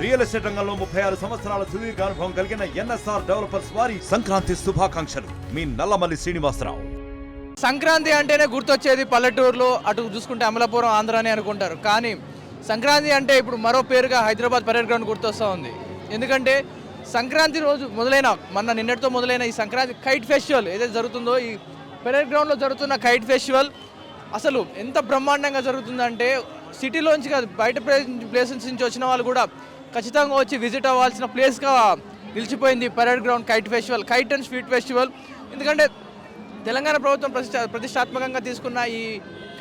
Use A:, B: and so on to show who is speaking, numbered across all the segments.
A: Real estate రంగంలో 36 సంవత్సరాల సుదీర్ఘ అనుభవం కలిగిన ఎన్ఎస్ఆర్ డెవలపర్స్ వారి సంక్రాంతి శుభాకాంక్షలు. మీ నల్లమల్లి శ్రీనివాసరావు.
B: సంక్రాంతి అంటేనే గుర్తొచ్చేది పల్లెటూరులో, అటు చూసుకుంటే అమలాపురం ఆంధ్రాని అనుకుంటారు. కానీ సంక్రాంతి అంటే ఇప్పుడు మరో పేరుగా హైదరాబాద్ పరేడ్ గ్రౌండ్ గుర్తొస్తూ ఉంది. ఎందుకంటే సంక్రాంతి రోజు నిన్నటితో మొదలైన ఈ సంక్రాంతి కైట్ ఫెస్టివల్ ఏదైతే జరుగుతుందో, ఈ పరేడ్ గ్రౌండ్లో జరుగుతున్న కైట్ ఫెస్టివల్ అసలు ఎంత బ్రహ్మాండంగా జరుగుతుందంటే సిటీలోంచి కాదు, బయట ప్లేసెస్ నుంచి వచ్చిన వాళ్ళు కూడా ఖచ్చితంగా వచ్చి విజిట్ అవ్వాల్సిన ప్లేస్గా నిలిచిపోయింది parade ground kite festival, kite and sweet festival. ఎందుకంటే తెలంగాణ ప్రభుత్వం ప్రతిష్టాత్మకంగా తీసుకున్న ఈ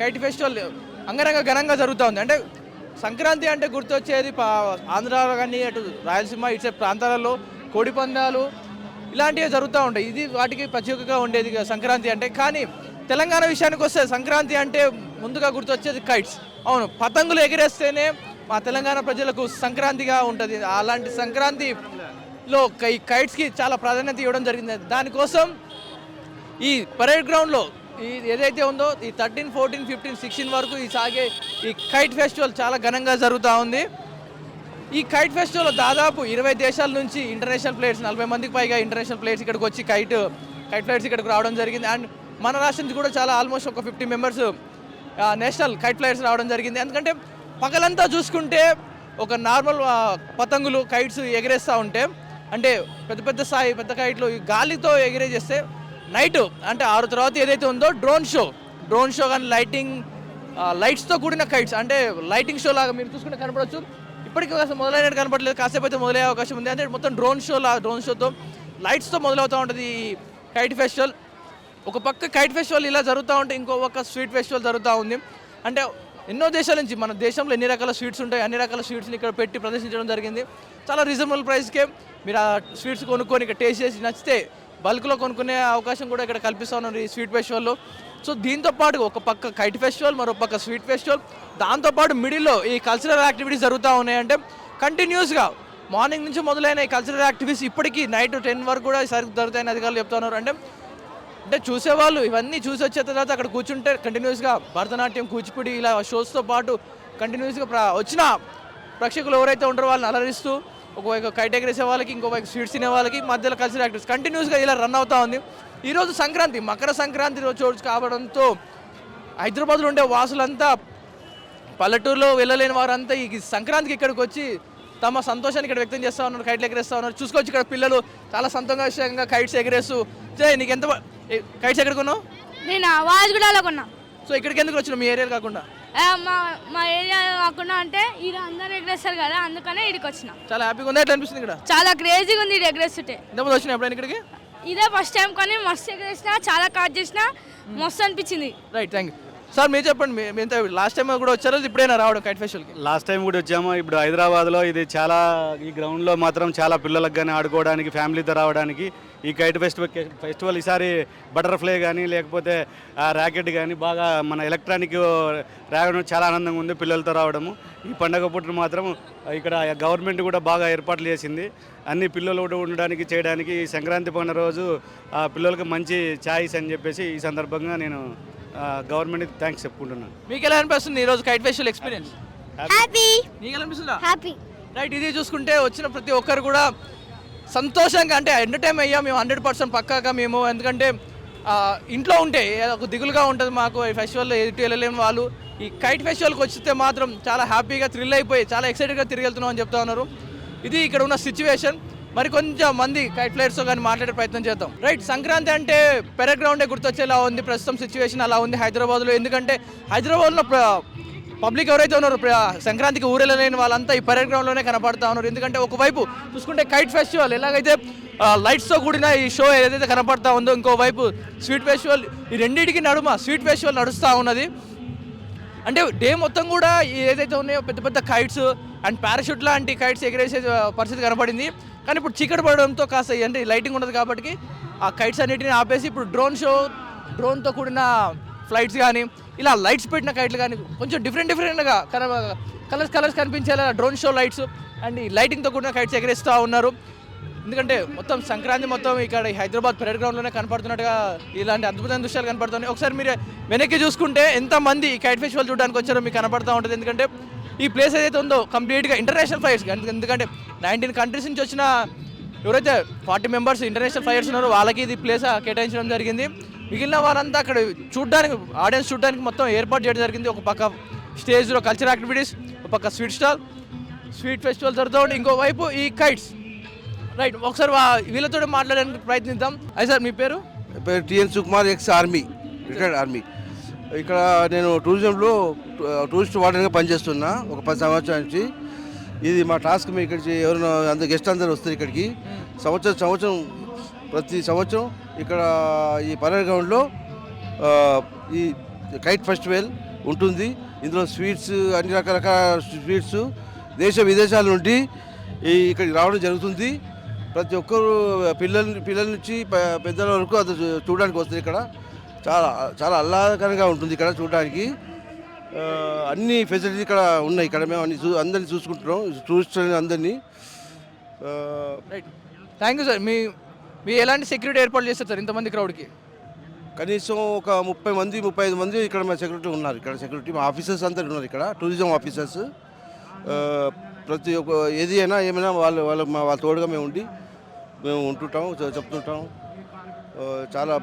B: కైట్ ఫెస్టివల్ అంగరంగ ఘనంగా జరుగుతూ ఉంది. అంటే సంక్రాంతి అంటే గుర్తొచ్చేది ఆంధ్రాలో కానీ అటు రాయలసీమ ఇటు ప్రాంతాలలో కోడి పందాలు ఇలాంటివి జరుగుతూ ఉంటాయి. ఇది వాటికి ప్రత్యేకంగా ఉండేది సంక్రాంతి అంటే. కానీ తెలంగాణ విషయానికి వస్తే సంక్రాంతి అంటే ముందుగా గుర్తొచ్చేది కైట్స్. అవును, పతంగులు ఎగిరేస్తేనే మా తెలంగాణ ప్రజలకు సంక్రాంతిగా ఉంటుంది. అలాంటి సంక్రాంతిలో ఈ కైట్స్కి చాలా ప్రాధాన్యత ఇవ్వడం జరిగింది. దానికోసం ఈ పరేడ్ గ్రౌండ్లో ఏదైతే ఉందో ఈ 13, 14, 15, 16 వరకు ఈ సాగే ఈ కైట్ ఫెస్టివల్ చాలా ఘనంగా జరుగుతూ ఉంది. ఈ కైట్ ఫెస్టివల్ దాదాపు 20 దేశాల నుంచి ఇంటర్నేషనల్ ప్లేయర్స్, 40 మందికి పైగా ఇంటర్నేషనల్ ప్లేయర్స్ ఇక్కడికి వచ్చి కైట్ ఫ్లైట్స్ ఇక్కడికి రావడం జరిగింది. అండ్ మన రాష్ట్రం నుంచి కూడా చాలా ఆల్మోస్ట్ ఒక 50 మెంబర్స్ నేషనల్ కైట్ ఫ్లైట్స్ రావడం జరిగింది. ఎందుకంటే పగలంతా చూసుకుంటే ఒక నార్మల్ పతంగులు కైట్స్ ఎగిరేస్తూ ఉంటే, అంటే పెద్ద కైట్లు ఈ గాలితో ఎగిరేజేస్తే నైట్ అంటే 6 తర్వాత ఏదైతే ఉందో డ్రోన్ షో కానీ లైట్స్తో కూడిన కైట్స్, అంటే లైటింగ్ షో లాగా మీరు చూసుకుంటే కనపడవచ్చు. ఇప్పటికీ మొదలైనట్టు కనపడలేదు, కాసేపు అయితే మొదలయ్యే అవకాశం ఉంది. అంటే మొత్తం డ్రోన్ షోతో లైట్స్తో మొదలవుతూ ఉంటుంది ఈ కైట్ ఫెస్టివల్. ఒక పక్క కైట్ ఫెస్టివల్ ఇలా జరుగుతూ ఉంటే ఇంకో పక్క స్వీట్ ఫెస్టివల్ జరుగుతూ ఉంది. అంటే ఎన్నో దేశాల నుంచి, మన దేశంలో ఎన్ని రకాల స్వీట్స్ ఉంటాయి అన్ని రకాల స్వీట్స్ని ఇక్కడ పెట్టి ప్రదర్శించడం జరిగింది. చాలా రీజనబుల్ ప్రైస్కే మీరు ఆ స్వీట్స్ కొనుక్కొని ఇక్కడ టేస్ట్ చేసి నచ్చితే బల్క్లో కొనుక్కునే అవకాశం కూడా ఇక్కడ కల్పిస్తూ ఉన్నారు ఈ స్వీట్ ఫెస్టివల్లో. సో దీంతోపాటు ఒక పక్క కైట్ ఫెస్టివల్, మరో పక్క స్వీట్ ఫెస్టివల్, దాంతోపాటు మిడిల్లో ఈ కల్చరల్ యాక్టివిటీస్ జరుగుతూ ఉన్నాయంటే కంటిన్యూస్గా మార్నింగ్ నుంచి మొదలైన ఈ కల్చరల్ యాక్టివిటీస్ ఇప్పటికీ నైట్ 10 వరకు కూడా జరుగుతాయని అధికారులు చెప్తున్నారు. అంటే చూసేవాళ్ళు ఇవన్నీ చూసి వచ్చే తర్వాత అక్కడ కూర్చుంటే కంటిన్యూస్గా భరతనాట్యం, కూచిపూడి ఇలా షోస్తో పాటు కంటిన్యూస్గా వచ్చిన ప్రేక్షకులు ఎవరైతే ఉంటారో వాళ్ళని అలరిస్తూ ఒకవైపు కైట్ ఎగరేసే వాళ్ళకి, ఇంకోవైపు స్వీట్స్ తినే వాళ్ళకి మధ్యలో కల్చరల్ యాక్టివిటీస్ కంటిన్యూస్గా ఇలా రన్ అవుతూ ఉంది. ఈరోజు సంక్రాంతి, మకర సంక్రాంతి రోజు కావడంతో హైదరాబాద్లో ఉండే వాసులంతా, పల్లెటూరులో వెళ్ళలేని వారంతా ఈ సంక్రాంతికి ఇక్కడికి వచ్చి తమ సంతోషాన్ని ఇక్కడ వ్యక్తం చేస్తూ ఉన్నారు, కైట్లు ఎగరేస్తూ ఉన్నారు. చూసుకోవచ్చు ఇక్కడ పిల్లలు చాలా సంతోషంగా కైట్స్ ఎగరేస్తూ. నీకు ఎంత కైట్స్ ఎక్కడ కొన్నావు?
C: నేను వాజగూడలో కొన్నా.
B: సో ఇక్కడికి ఎందుకు వచ్చినావు మీ ఏరియాలో కాకుండా?
C: మా ఏరియా కాకుండా అంటే ఇక్కడ అందరూ ఎగరేస్తారు కదా, అందుకనే ఇక్కడికి వచ్చిన.
B: చాలా హ్యాపీగా ఉంది. ఎట్లా అనిపిస్తుంది ఇక్కడ?
C: చాలా క్రేజీగా ఉంది ఇక్కడ ఎగరేస్తుంటే.
B: ఇంతకుముందు వచ్చినా ఎప్పుడైనా ఇక్కడికి?
C: ఇదే ఫస్ట్ టైం, కానీ మస్తు ఎగరేసిన, చాలా కాట్ చేసిన, మస్తు అనిపించింది.
B: Right, thank you. సార్ మీరు చెప్పండి, మేము లాస్ట్ టైం కూడా వచ్చారు, ఇప్పుడైనా రావడం కైట్ ఫెస్టివల్కి?
D: లాస్ట్ టైం కూడా వచ్చాము. ఇప్పుడు హైదరాబాద్లో ఇది చాలా, ఈ గ్రౌండ్లో మాత్రం చాలా పిల్లలకు కానీ ఆడుకోవడానికి, ఫ్యామిలీతో రావడానికి ఈ కైట్ ఫెస్టివల్ ఈసారి బటర్ఫ్లై కానీ లేకపోతే ర్యాకెట్ కానీ బాగా మన ఎలక్ట్రానిక్ రావడం చాలా ఆనందంగా ఉంది పిల్లలతో రావడము. ఈ పండగ పుట్టిన మాత్రం ఇక్కడ గవర్నమెంట్ కూడా బాగా ఏర్పాట్లు చేసింది. అన్ని పిల్లలు కూడా ఉండడానికి చేయడానికి ఈ సంక్రాంతి పండుగ రోజు పిల్లలకు మంచి ఛాయిస్ అని చెప్పేసి ఈ సందర్భంగా నేను గవర్నమెంట్ థ్యాంక్స్ చెప్పుకుంటున్నాను.
B: మీకు ఎలా అనిపిస్తుంది ఈరోజు కైట్ ఫెస్టివల్ ఎక్స్పీరియన్స్?
C: హ్యాపీ.
B: మీకు ఎలా అనిపిస్తుందా?
C: హ్యాపీ.
B: రైట్, ఇది చూసుకుంటే వచ్చిన ప్రతి ఒక్కరు కూడా సంతోషంగా, అంటే ఎంటర్టైన్ అయ్యాం మేము 100% పక్కాగా మేము. ఎందుకంటే ఇంట్లో ఉంటే ఒక దిగులుగా ఉంటుంది మాకు, ఈ ఫెస్టివల్లో ఎటు వెళ్ళలేని వాళ్ళు ఈ కైట్ ఫెస్టివల్కి వచ్చితే మాత్రం చాలా హ్యాపీగా థ్రిల్ అయిపోయి చాలా ఎక్సైటెడ్గా తిరిగి వెళ్తున్నాం అని చెప్తా ఉన్నారు. ఇది ఇక్కడ ఉన్న సిచ్యువేషన్. మరి కొంచెం మంది కైట్ ఫ్లైట్స్తో కానీ మాట్లాడే ప్రయత్నం చేద్దాం. రైట్, సంక్రాంతి అంటే పరేడ్ గ్రౌండే గుర్తొచ్చేలా ఉంది. ప్రస్తుతం సిచ్యువేషన్ అలా ఉంది హైదరాబాద్లో. ఎందుకంటే హైదరాబాద్లో పబ్లిక్ ఎవరైతే ఉన్నారో సంక్రాంతికి ఊరెళ్ళలేని వాళ్ళంతా ఈ పరేడ్ గ్రౌండ్లోనే కనపడతా ఉన్నారు. ఎందుకంటే ఒకవైపు చూసుకుంటే కైట్ ఫెస్టివల్ ఎలాగైతే లైట్స్తో కూడిన ఈ షో ఏదైతే కనపడతా ఉందో, ఇంకోవైపు స్వీట్ ఫెస్టివల్, ఈ రెండింటికి నడుమ స్వీట్ ఫెస్టివల్ నడుస్తూ ఉన్నది. అంటే డే మొత్తం కూడా ఏదైతే ఉన్నాయో పెద్ద కైట్స్ అండ్ పారాషూట్ లాంటి కైట్స్ ఎగరేసే పరిస్థితి కనపడింది. కానీ ఇప్పుడు చీకటి పడడంతో కాస్త అంటే లైటింగ్ ఉండదు కాబట్టి ఆ కైట్స్ అన్నిటిని ఆపేసి ఇప్పుడు డ్రోన్తో కూడిన ఫ్లైట్స్ కానీ ఇలా లైట్స్ పెట్టిన కైట్లు కానీ కొంచెం డిఫరెంట్గా కలర్స్ కనిపించేలా డ్రోన్ షో లైట్స్ అండ్ ఈ లైటింగ్తో కూడిన కైట్స్ ఎగరేస్తూ ఉన్నారు. ఎందుకంటే మొత్తం సంక్రాంతి మొత్తం ఇక్కడ హైదరాబాద్ పరేడ్ గ్రౌండ్లోనే కనపడుతున్నట్టుగా ఇలాంటి అద్భుతమైన దృశ్యాలు కనపడుతున్నాయి. ఒకసారి మీరు వెనక్కి చూసుకుంటే ఎంతమంది ఈ కైట్ ఫెస్టివల్ చూడడానికి వచ్చారో మీకు కనపడుతూ ఉంటుంది. ఎందుకంటే ఈ ప్లేస్ ఏదైతే ఉందో కంప్లీట్గా ఇంటర్నేషనల్ ఫ్లైయర్స్, ఎందుకంటే 19 కంట్రీస్ నుంచి వచ్చిన ఎవరైతే 40 మెంబర్స్ ఇంటర్నేషనల్ ఫ్లైయర్స్ ఉన్నారో వాళ్ళకి ఇది ప్లేస్ కేటాయించడం జరిగింది. మిగిలిన వాళ్ళంతా అక్కడ చూడడానికి, ఆడియన్స్ చూడడానికి మొత్తం ఏర్పాటు చేయడం జరిగింది. ఒక పక్క స్టేజ్లో కల్చరల్ యాక్టివిటీస్, ఒక పక్క స్వీట్ ఫెస్టివల్ జరుగుతూ ఉంటే ఇంకోవైపు ఈ కైట్స్. రైట్, ఒకసారి వీళ్ళతో మాట్లాడడానికి ప్రయత్నిద్దాం. అయితే సార్ మీ పేరు?
E: పేరు TN Sukumar, ex army, retired army. ఇక్కడ నేను టూరిజంలో టూరిస్ట్ వార్డెన్గా పనిచేస్తున్నా ఒక 10 సంవత్సరాల నుంచి. ఇది మా టాస్క్. మేము ఇక్కడికి ఎవరైనా అందరు గెస్ట్ అందరు వస్తారు ఇక్కడికి. సంవత్సరం ప్రతి సంవత్సరం ఇక్కడ ఈ పరేడ్ గ్రౌండ్లో ఈ కైట్ ఫెస్టివల్ ఉంటుంది. ఇందులో స్వీట్స్, అన్ని రకరకాల స్వీట్స్ దేశ విదేశాల నుండి ఇక్కడికి రావడం జరుగుతుంది. ప్రతి ఒక్కరు పిల్లల నుంచి పెద్దల వరకు అది చూడడానికి వస్తారు. ఇక్కడ చాలా చాలా ఆహ్లాదకరంగా ఉంటుంది ఇక్కడ చూడడానికి. అన్ని ఫెసిలిటీస్ ఇక్కడ ఉన్నాయి. ఇక్కడ మేము అందరినీ చూసుకుంటున్నాం, టూరిస్ట్ అందరినీ.
B: Right, thank you sir. మీ ఎలాంటి సెక్యూరిటీ ఏర్పాటు చేస్తారు సార్ ఇంతమంది క్రౌడ్కి?
E: కనీసం ఒక 35 మంది ఇక్కడ మా సెక్యూరిటీ ఉన్నారు. ఇక్కడ సెక్యూరిటీ మా ఆఫీసర్స్ అందరు ఉన్నారు ఇక్కడ, టూరిజం ఆఫీసర్స్. ప్రతి ఒక్క ఏది అయినా ఏమైనా వాళ్ళ తోడుగా మేము ఉంటుంటాం, చెప్తుంటాం. చాలా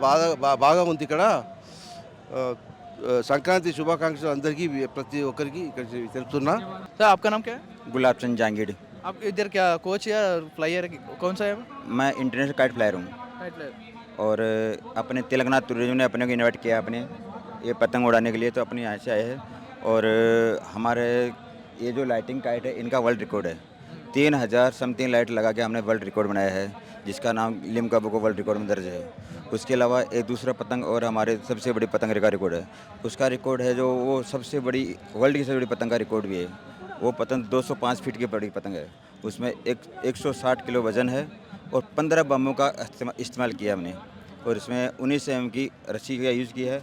E: బాగా ఉంది ఇక్కడ. సంక్రాంతి శుభాకాంక్షలు అందరికీ, ప్రతి ఒక్కరికి ఇక్కడ తెలుపుతున్నా.
B: సార్ आपका नाम क्या है?
F: गुलाब चंद जहांगीर।
B: आप इधर क्या कोच या फ्लायर कौन सा है?
F: मैं इंटरनेशनल काइट फ्लायर हूँ
B: काइट फ्लायर।
F: और अपने तेलंगाना टूरिज्म ने अपने को इन्वाइट किया अपने ये पतंग उड़ाने के लिए, तो अपने यहाँ से आए हैं। और हमारे ये जो लाइटिंग काइट है इनका वर्ल्ड रिकॉर्ड है। 3000 समथिंग लाइट लगा के हमने वर्ल्ड रिकॉर्ड बनाया है, जिसका नाम लिम्का बुक वर्ल्ड रिकॉर्ड में दर्ज है। उसके अलावा एक दूसरा पतंग और हमारे सबसे बड़ी पतंग का रिकॉर्ड है। उसका रिकॉर्ड है जो वो सबसे बड़ी वर्ल्ड की सबसे बड़ी पतंग का रिकॉर्ड भी है। वो पतंग 205 फीट की बड़ी पतंग है। उसमें 160 किलो वजन है और 15 बमों का इस्तेमाल किया हमने। और इसमें 19 mm की रस्सी का यूज़ किया है।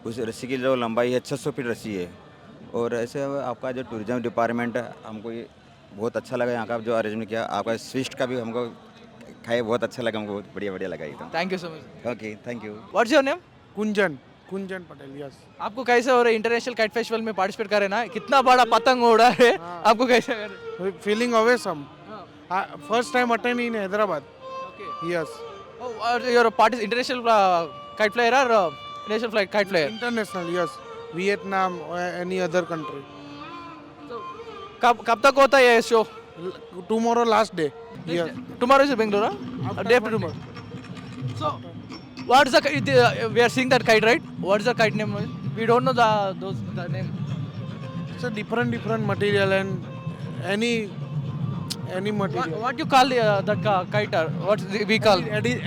F: उस रस्सी की जो लंबाई है 600 फीट रस्सी है। और ऐसे आपका जो टूरिज्म डिपार्टमेंट है, हमको ये बहुत अच्छा लगा यहाँ का जो अरेंजमेंट किया। आपका स्विफ्ट का भी हमको खाए बहुत अच्छा लगा, हमको बहुत बढ़िया लगा एकदम।
B: Thank you so much.
F: Okay, thank you.
B: What's your name?
G: Kunjan Patel. Yes.
B: आपको कैसे हो रहा है इंटरनेशनल काइट फेस्टिवल में पार्टिसिपेट कर रहे ना? कितना बड़ा पतंग उड़ा है, आपको कैसे कर रहे?
G: Feeling awesome. First time attend in Hyderabad.
B: Okay.
G: Yes.
B: You're a international kite flyer or national flight kite flyer?
G: International. Yes. Vietnam any other country.
B: कब तक होता है ये show?
G: Tomorrow last day. Yes.
B: Tomorrow is Bangalore, huh? Day after tomorrow. So, what's the we are seeing that kite, right? What's the kite name? We don't know the name.
G: It's a different material and any material.
B: What you call that kite? What we call?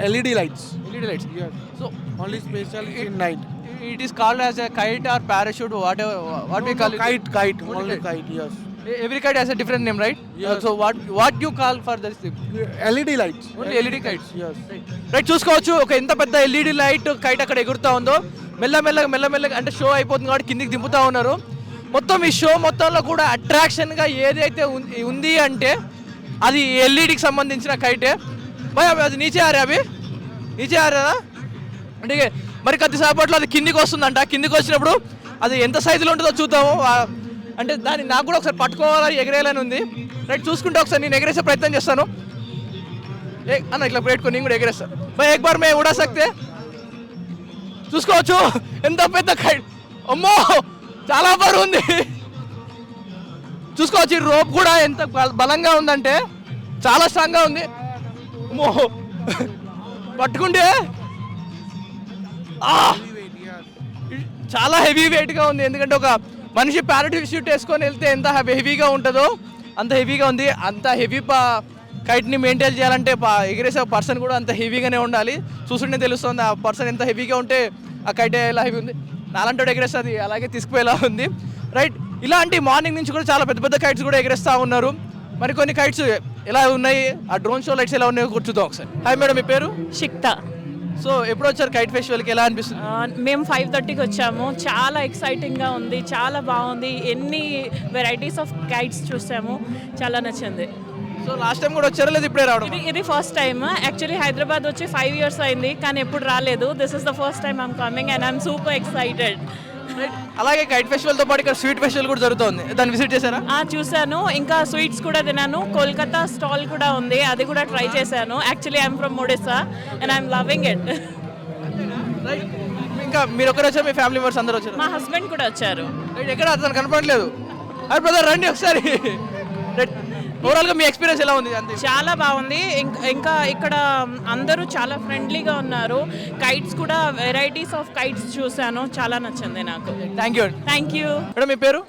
G: LED lights.
B: LED lights.
G: Yes.
B: So
G: Only special in night.
B: it is called as a kite or parachute, whatever. What we call it?
G: Kite.
B: Only
G: Only
B: kite.
G: kite. Yes.
B: Every kite has a different name, right?
G: Yes.
B: So what you call for this thing?
G: LED lights.
B: Only LED kites.
G: Yes.
B: Right, చూసుకోవచ్చు ఒక ఎంత పెద్ద LED light kite అక్కడ ఎగురుతూ ఉందో. మెల్లమెల్లగా అంటే show అయిపోతుంది కాబట్టి కిందికి దింపుతా ఉన్నారు. మొత్తం ఈ షో మొత్తంలో కూడా అట్రాక్షన్గా ఏదైతే ఉంది అంటే అది ఎల్ఈడికి సంబంధించిన కైటే. భయ అది నీచే ఆరా అంటే మరి కొద్దిసేపట్లో అది కిందికి వస్తుందంట. కిందికి వచ్చినప్పుడు అది ఎంత సైజులో ఉంటుందో చూద్దాము. అంటే దాన్ని నాకు కూడా ఒకసారి పట్టుకోవాలని ఎగరేయాలని ఉంది. రైట్, చూసుకుంటే ఒకసారి నేను ఎగరేసే ప్రయత్నం చేస్తాను. అన్న ఇట్లా పెట్టుకొని నేను కూడా ఎగరేస్తాను. భయ్ ఎక్ బార్ మే ఉడా సక్తే. చూసుకోవచ్చు ఎంత పెద్ద కైట్. అమ్మో చాలా బరువు ఉంది. చూసుకోవచ్చు ఈ రోప్ కూడా ఎంత బలంగా ఉందంటే చాలా స్ట్రాంగ్గా ఉంది. అమ్మో పట్టుకుంటే చాలా హెవీ వెయిట్గా ఉంది. ఎందుకంటే ఒక మనిషి పారాషూట్ వేసుకొని వెళ్తే ఎంత హెవీగా ఉంటుందో అంత హెవీగా ఉంది. అంత హెవీ కైట్ని మెయింటైన్ చేయాలంటే ఎగిరేసే పర్సన్ కూడా అంత హెవీగానే ఉండాలి. చూస్తుంటే తెలుస్తుంది ఆ పర్సన్ ఎంత హెవీగా ఉంటే ఆ కైట్ ఎలా హెవీ ఉంది. నాలంటోడు ఎగిరేస్తుంది అలాగే తీసుకుపోయేలా ఉంది. రైట్, ఇలాంటి మార్నింగ్ నుంచి కూడా చాలా పెద్ద కైట్స్ కూడా ఎగిరేస్తూ ఉన్నారు. మరి కొన్ని కైట్స్ ఎలా ఉన్నాయి, ఆ డ్రోన్ షో లైట్స్ ఎలా ఉన్నాయో కూర్చుదాం ఒకసారి. హాయ్ మేడం, మీ పేరు?
H: షిక్తా.
B: సో ఎప్పుడు వచ్చారు కైట్ ఫెస్టివల్కి, ఎలా అనిపిస్తుంది?
H: మేము 5:30కి వచ్చాము. చాలా ఎక్సైటింగ్గా ఉంది, చాలా బాగుంది. ఎన్ని వెరైటీస్ ఆఫ్ కైట్స్ చూసాము, చాలా నచ్చింది.
B: సో లాస్ట్ టైం కూడా వచ్చారా లేదు ఇప్పుడే రావడం?
H: ఇది ఫస్ట్ టైం. యాక్చువల్లీ హైదరాబాద్ వచ్చి 5 years అయింది కానీ ఎప్పుడు రాలేదు. This is the first time I'm coming and I'm super excited.
B: అలాగే కైట్ ఫెస్టివల్తో పాటు ఇక్కడ స్వీట్ ఫెస్టివల్ కూడా జరుగుతుంది, దాన్ని విజిట్ చేశారా?
H: చూశాను, ఇంకా స్వీట్స్ కూడా తిన్నాను. కోల్కతా స్టాల్ కూడా ఉంది, అది కూడా ట్రై చేశాను. Actually I'm from Odisha and I'm loving it.
B: ఇంకా మీరు ఒకరు వచ్చారు, మీ ఫ్యామిలీ మెంబర్స్ అందరూ వచ్చారు?
H: మా హస్బెండ్ కూడా వచ్చారు.
B: ఎక్కడ అతను కనపడలేదు. అరే బ్రదర్ రండి ఒకసారి. ఓవరాల్గా మీ ఎక్స్పీరియన్స్ ఎలా ఉంది? అంతే
H: చాలా బాగుంది. ఇంకా ఇక్కడ అందరూ చాలా ఫ్రెండ్లీగా ఉన్నారు. కైట్స్ కూడా వెరైటీస్ ఆఫ్ కైట్స్ చూశాను, చాలా నచ్చింది నాకు.
B: Thank you.
H: Thank you.
B: Madam మీ పేరు?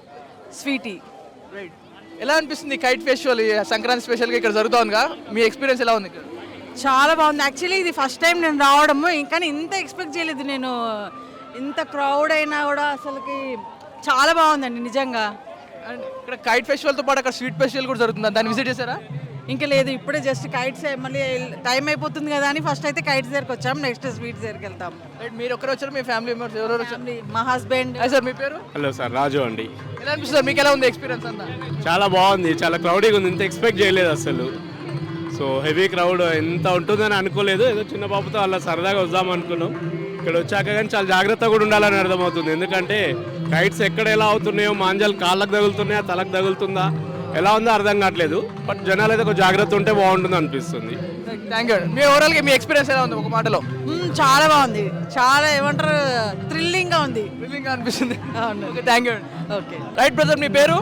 H: స్వీటీ.
B: ఎలా అనిపిస్తుంది కైట్ ఫెస్టివల్ సంక్రాంతి స్పెషల్గా ఇక్కడ జరుగుతుందిగా, మీ ఎక్స్పీరియన్స్ ఎలా ఉంది ఇక్కడ?
I: చాలా బాగుంది. యాక్చువల్లీ ఇది ఫస్ట్ టైం నేను రావడము, కానీ ఇంత ఎక్స్పెక్ట్ చేయలేదు నేను. ఇంత క్రౌడ్ అయినా కూడా అసలుకి చాలా బాగుందండి నిజంగా.
B: అండ్ ఇక్కడ కైట్ ఫెస్టివల్తో పాటు అక్కడ స్వీట్ ఫెస్టివల్ కూడా జరుగుతుంది, దాన్ని విజిట్ చేశారా?
I: ఇంకా లేదు, ఇప్పుడే జస్ట్ కైట్స్ మళ్ళీ టైం అయిపోతుంది కదా అని ఫస్ట్ అయితే కైట్స్ దగ్గరికి వచ్చాము, నెక్స్ట్ స్వీట్స్ దగ్గరికి వెళ్తాము.
B: రైట్, మీరు ఒకరు వచ్చారు, మీ ఫ్యామిలీ మెంబర్స్ ఎవరెవరు వచ్చారు?
I: మా హస్బెండ్.
B: సార్ మీ పేరు?
J: హలో సార్, రాజు అండి.
B: ఎలా అనిపిస్తుంది, మీకు ఎలా ఉంది ఎక్స్పీరియన్స్ అంతా?
J: చాలా బాగుంది, చాలా క్రౌడీగా ఉంది, ఇంత ఎక్స్పెక్ట్ చేయలేదు అసలు. సో హెవీ క్రౌడ్ ఎంత ఉంటుందని అనుకోలేదు, ఏదో చిన్న పాపతో అలా సరదాగా వద్దాం అనుకున్నాం. ఇక్కడ వచ్చాక కానీ చాలా జాగ్రత్తగా కూడా ఉండాలని అర్థమవుతుంది, ఎందుకంటే కైట్స్ ఎక్కడ ఎలా అవుతున్నాయో, మాంజాలు కాళ్ళకు తగులుతున్నాయా, తలకు తగులుతుందా, ఎలా ఉందో అర్థం కావట్లేదు. బట్ జనాలు అయితే కొంచెం జాగ్రత్త ఉంటే బాగుంటుంది అనిపిస్తుంది.
B: Thank you. మీ ఓవరాల్గా మీ ఎక్స్పీరియన్స్ ఎలా ఉంది ఒక మాటలో?
I: చాలా బాగుంది, చాలా ఏమంటారు థ్రిల్లింగ్గా ఉంది.
B: థ్రిల్లింగ్గా అనిపిస్తుంది.
I: అవును.
B: Okay, thank you.
I: Okay.
B: Right brother, మీ పేరు?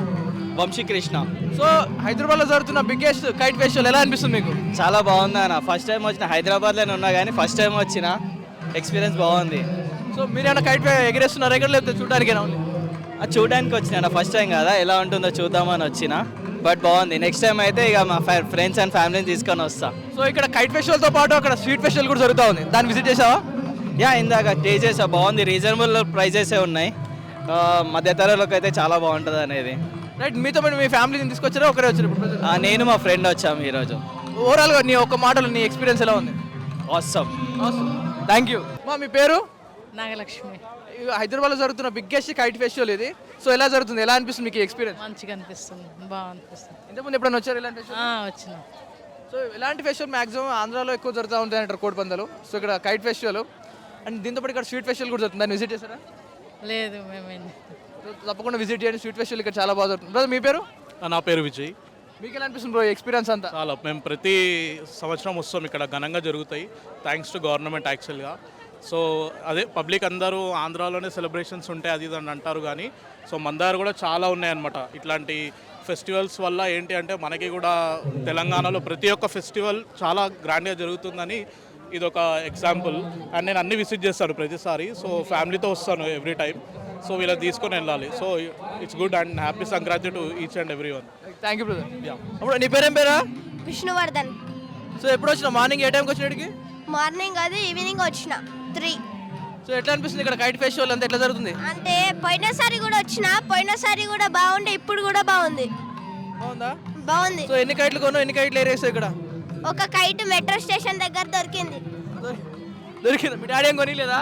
K: వంశీకృష్ణ.
B: సో హైదరాబాద్లో జరుగుతున్న బిగ్గెస్ట్ కైట్ ఫెస్టివల్ ఎలా అనిపిస్తుంది మీకు?
K: చాలా బాగుంది అన్న. ఫస్ట్ టైం వచ్చిన, హైదరాబాద్లోనే ఉన్నా కానీ ఫస్ట్ టైం వచ్చిన, ఎక్స్పీరియన్స్ బాగుంది.
B: సో మీరేమైనా కైట్ ఎగరేస్తున్నారా ఇక్కడ, లేకపోతే చూడడానికి ఉంది?
K: అది చూడడానికి వచ్చిన, ఫస్ట్ టైం కదా, ఎలా ఉంటుందో చూద్దామని వచ్చిన. బట్ బాగుంది. నెక్స్ట్ టైం అయితే ఇక మా ఫ్రెండ్స్ అండ్ ఫ్యామిలీని తీసుకొని వస్తా.
B: సో ఇక్కడ కైట్ ఫెస్టివల్తో పాటు అక్కడ స్వీట్ ఫెస్టివల్ కూడా జరుగుతూ ఉంది, దాన్ని విజిట్ చేసావా?
K: ఇందాక టేస్ట్ చేసా, బాగుంది. రీజనబుల్ ప్రైజెసే ఉన్నాయి, మధ్యతరలోకి అయితే చాలా బాగుంటుంది అనేది.
B: రైట్, మీతో పాటు మీ ఫ్యామిలీని తీసుకొచ్చారా, ఒకరే వచ్చారు ఇప్పుడు?
K: నేను మా ఫ్రెండ్ వచ్చాము ఈరోజు.
B: ఓవరాల్గా నీ ఒక మాటలో నీ ఎక్స్పీరియన్స్ ఎలా ఉంది?
K: ఆసమ్.
B: Thank you. మా మీ పేరు?
I: నాగలక్ష్మి.
B: హైదరాబాద్లో జరుగుతున్న బిగ్గెస్ట్ కైట్ ఫెస్టివల్ ఇది. సో ఎలా జరుగుతుంది, ఎలా అనిపిస్తుంది మీకు ఎక్స్పీరియన్స్?
I: మంచిగా అనిపిస్తుంది, బాగా అనిపిస్తుంది.
B: ఇంతకుముందు ఎప్పుడైనా వచ్చారు ఇలాంటి ఫెస్టివల్?
I: వచ్చినాం.
B: సో ఇలాంటి ఫెస్టివల్ మాక్సిమం ఆంధ్రాలో ఎక్కువ జరుగుతూ ఉంటాయి అంటారు, కోడి పందాలు. సో ఇక్కడ కైట్ ఫెస్టివల్ అండ్ దీంతో పాటు ఇక్కడ స్వీట్ ఫెస్టివల్ కూడా జరుగుతుంది, దాన్ని విజిట్ చేశారా?
I: లేదు, మేమేంటి.
B: తప్పకుండా విజిట్ చేయండి, స్వీట్ ఫెస్టివల్ ఇక్కడ చాలా బాగా జరుగుతుంది. బ్రదర్ మీ పేరు?
J: నా పేరు విజయ్.
B: మీకు ఎలా అనిపిస్తుంది బ్రో ఎక్స్పీరియన్స్ అంతా?
J: చాలా, మేము ప్రతి సంవత్సరం వస్తాం, ఇక్కడ ఘనంగా జరుగుతాయి థ్యాంక్స్ టు గవర్నమెంట్ యాక్చువల్గా. సో అదే పబ్లిక్ అందరూ ఆంధ్రాలోనే సెలబ్రేషన్స్ ఉంటాయి అది ఇది అని అంటారు, కానీ సో మన దగ్గర కూడా చాలా ఉన్నాయన్నమాట ఇట్లాంటి ఫెస్టివల్స్ వల్ల. ఏంటి అంటే మనకి కూడా తెలంగాణలో ప్రతి ఒక్క ఫెస్టివల్ చాలా గ్రాండ్గా జరుగుతుందని ఇది ఒక ఎగ్జాంపుల్. అండ్ నేను అన్ని విజిట్ చేస్తాను ప్రతిసారి, సో ఫ్యామిలీతో వస్తాను ఎవ్రీ టైం, సో వీళ్ళకి తీసుకొని వెళ్ళాలి. So it's good and happy Sankranti to each and every one.
B: Thank you brother. అప్పుడు నీ పేరేం పేరా?
L: విష్ణువర్ధన్.
B: సో ఎప్పుడు వచ్చిన, మార్నింగ్ ఏ టైంకి వచ్చినడికి?
L: మార్నింగ్ అది ఈవినింగ్ వచ్చిన 3.
B: సో ఎట్లా అనిపిస్తుంది ఇక్కడ కైట్ ఫెస్టివల్ అంతా ఎట్లా జరుగుతుంది?
L: అంటే పోయినసారి కూడా వచ్చిన, పోయినసారి కూడా బాగుండే, ఇప్పుడు కూడా బాగుంది.
B: బాగుందా?
L: బాగుంది.
B: సో ఎన్ని కైట్లు కొను, ఎన్ని కైట్లు ఏరేసావు ఇక్కడ?
L: ఒక కైట్ మెట్రో స్టేషన్ దగ్గర దొరికింది.
B: దొరికింది. మీ డాడీ ఏం కొనిలేదా?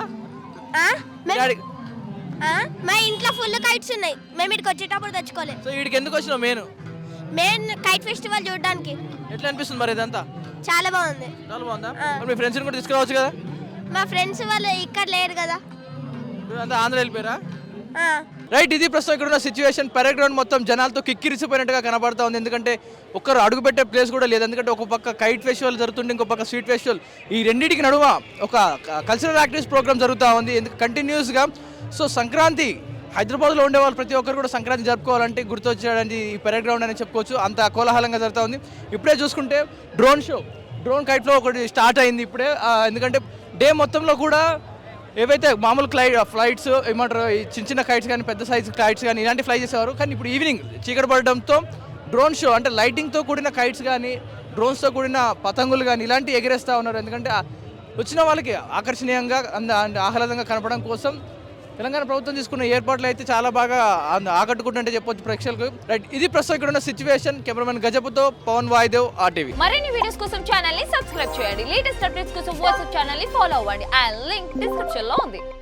L: మా ఇంట్లో ఫుల్ కైట్స్ ఉన్నాయి, మేము ఇక్కడికి వచ్చేటప్పుడు తెచ్చుకోలేదు.
B: సో వీడికి ఎందుకు వచ్చినావు?
L: మెయిన్ కైట్ ఫెస్టివల్ చూడడానికి.
B: ఎట్లా అనిపిస్తుంది మరి ఇదంతా?
L: చాలా బాగుంది.
B: చాలా బాగుందా? మీ ఫ్రెండ్స్ని కూడా తీసుకురావచ్చు కదా?
L: మా ఫ్రెండ్స్ వాళ్ళు ఇక్కడ లేరు కదా,
B: అంతా ఆంధ్ర వెళ్ళిపోయారా? రైట్, ఇది ప్రస్తుతం ఇక్కడ ఉన్న సిచ్యువేషన్. పరేడ్ గ్రౌండ్ మొత్తం జనాలతో కిక్కిరిసిపోయినట్టుగా కనబడతా ఉంది, ఎందుకంటే ఒక్కరు అడుగు పెట్టే ప్లేస్ కూడా లేదు. ఎందుకంటే ఒక పక్క కైట్ ఫెస్టివల్ జరుగుతుంది, ఇంకో పక్క స్వీట్ ఫెస్టివల్. ఈ రెండింటికి నడుమ ఒక కల్చరల్ యాక్టివిటీస్ ప్రోగ్రామ్ జరుగుతూ ఉంది కంటిన్యూస్గా. సో సంక్రాంతి హైదరాబాద్లో ఉండే వాళ్ళు ప్రతి ఒక్కరు కూడా సంక్రాంతి జరుపుకోవాలంటే గుర్తొచ్చేయడానికి ఈ పరేడ్ గ్రౌండ్ అని చెప్పుకోవచ్చు, అంత కోలాహలంగా జరుగుతూ ఉంది. ఇప్పుడే చూసుకుంటే డ్రోన్ కైట్లో ఒకటి స్టార్ట్ అయింది ఇప్పుడే. ఎందుకంటే డే మొత్తంలో కూడా ఏవైతే మామూలు ఫ్లైట్స్ ఏమంటారు, ఈ చిన్న కైట్స్ కానీ పెద్ద సైజ్ కైట్స్ కానీ ఇలాంటి ఫ్లై చేసేవారు, కానీ ఇప్పుడు ఈవినింగ్ చీకటి పడడంతో డ్రోన్ షో అంటే లైటింగ్తో కూడిన కైట్స్ కానీ డ్రోన్స్తో కూడిన పతంగులు కానీ ఇలాంటివి ఎగిరేస్తూ ఉన్నారు. ఎందుకంటే వచ్చిన వాళ్ళకి ఆకర్షణీయంగా ఆహ్లాదంగా కనపడడం కోసం తెలంగాణ ప్రభుత్వం తీసుకున్న ఏర్పాట్లు అయితే చాలా బాగా ఆకట్టుకుంటుంటే చెప్పొచ్చు ప్రేక్షకులకు. రైట్, ఇది ప్రస్తుతం ఇక్కడ ఉన్న సిచ్యువేషన్. కెమెరామెన్ గజపుతో పవన్ వాయిదేవ్, RTV.
M: మరిన్ని వీడియోస్ కోసం ఛానల్ ని సబ్స్క్రైబ్ చేయండి. లేటెస్ట్ అప్డేట్స్ కోసం వాట్సాప్ ఛానల్ ని ఫాలో అవ్వండి. ఆ లింక్ డిస్క్రిప్షన్ లో ఉంది.